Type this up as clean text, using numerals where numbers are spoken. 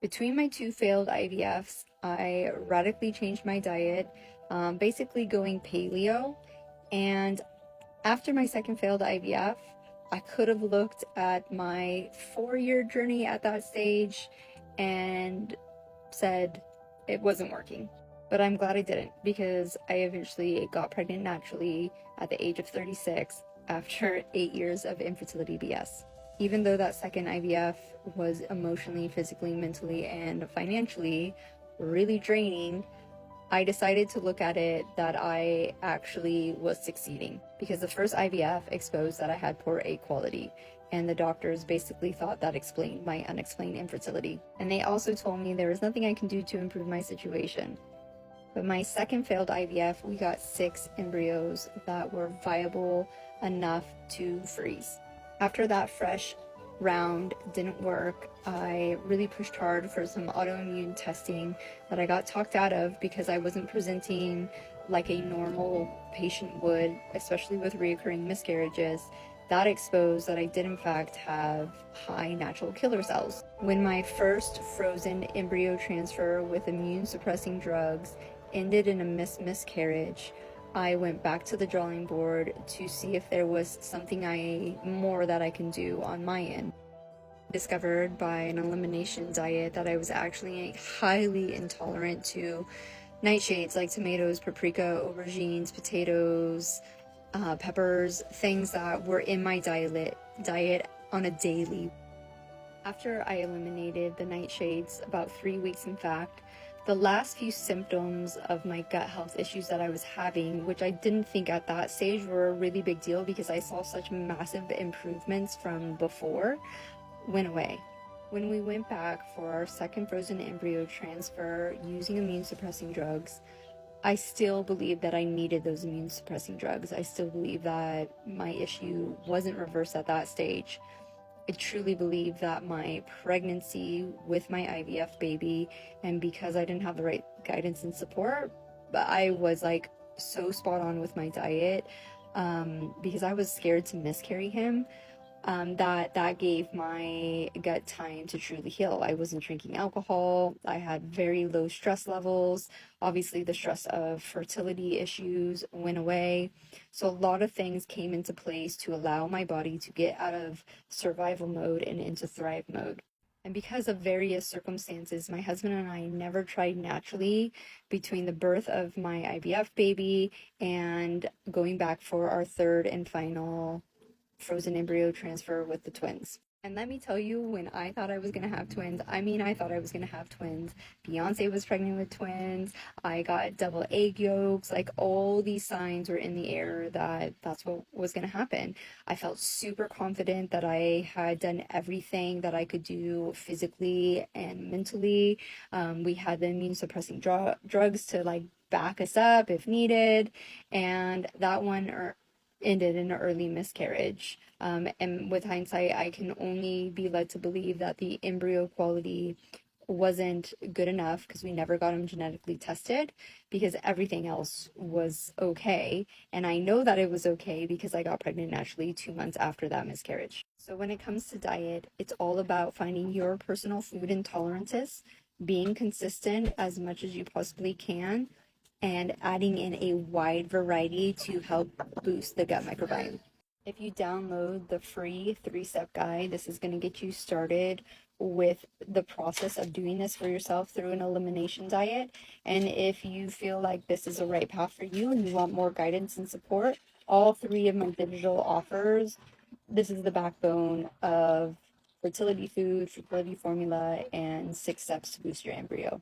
Between my two failed IVFs, I radically changed my diet, basically going paleo. And after my second failed IVF, I could have looked at my 4-year journey at that stage and said it wasn't working. But I'm glad I didn't, because I eventually got pregnant naturally at the age of 36 after 8 years of infertility BS. Even though that second IVF was emotionally, physically, mentally, and financially really draining, I decided to look at it that I actually was succeeding, because the first IVF exposed that I had poor egg quality, and the doctors basically thought that explained my unexplained infertility. And they also told me there was nothing I can do to improve my situation. But my second failed IVF, we got 6 embryos that were viable enough to freeze. After that fresh round didn't work, I really pushed hard for some autoimmune testing that I got talked out of because I wasn't presenting like a normal patient would, especially with reoccurring miscarriages. That exposed that I did in fact have high natural killer cells. When my first frozen embryo transfer with immune suppressing drugs ended in a miscarriage, I went back to the drawing board to see if there was something more that I can do on my end. Discovered by an elimination diet that I was actually highly intolerant to nightshades like tomatoes, paprika, aubergines, potatoes, peppers, things that were in my diet on a daily. After I eliminated the nightshades, about 3 weeks in fact, the last few symptoms of my gut health issues that I was having, which I didn't think at that stage were a really big deal because I saw such massive improvements from before, went away. When we went back for our second frozen embryo transfer using immune suppressing drugs, I still believe that I needed those immune suppressing drugs. I still believe that my issue wasn't reversed at that stage. I truly believe that my pregnancy with my IVF baby, and because I didn't have the right guidance and support, but I was like so spot on with my diet, because I was scared to miscarry him. That gave my gut time to truly heal. I wasn't drinking alcohol. I had very low stress levels. Obviously, the stress of fertility issues went away. So a lot of things came into place to allow my body to get out of survival mode and into thrive mode. And because of various circumstances, my husband and I never tried naturally between the birth of my IVF baby and going back for our third and final frozen embryo transfer with the twins. And let me tell you, when I thought I was going to have twins, I mean, I thought I was going to have twins. Beyonce was pregnant with twins. I got double egg yolks. Like, all these signs were in the air that that's what was going to happen. I felt super confident that I had done everything that I could do physically and mentally. We had the immune suppressing drugs to like back us up if needed. And that one ended in an early miscarriage. And with hindsight, I can only be led to believe that the embryo quality wasn't good enough because we never got them genetically tested, because everything else was okay. And I know that it was okay because I got pregnant naturally 2 months after that miscarriage. So when it comes to diet, it's all about finding your personal food intolerances, being consistent as much as you possibly can, and adding in a wide variety to help boost the gut microbiome. If you download the free 3-step guide, this is going to get you started with the process of doing this for yourself through an elimination diet. And if you feel like this is the right path for you and you want more guidance and support, all 3 of my digital offers, this is the backbone of fertility food, fertility formula, and 6 steps to boost your embryo.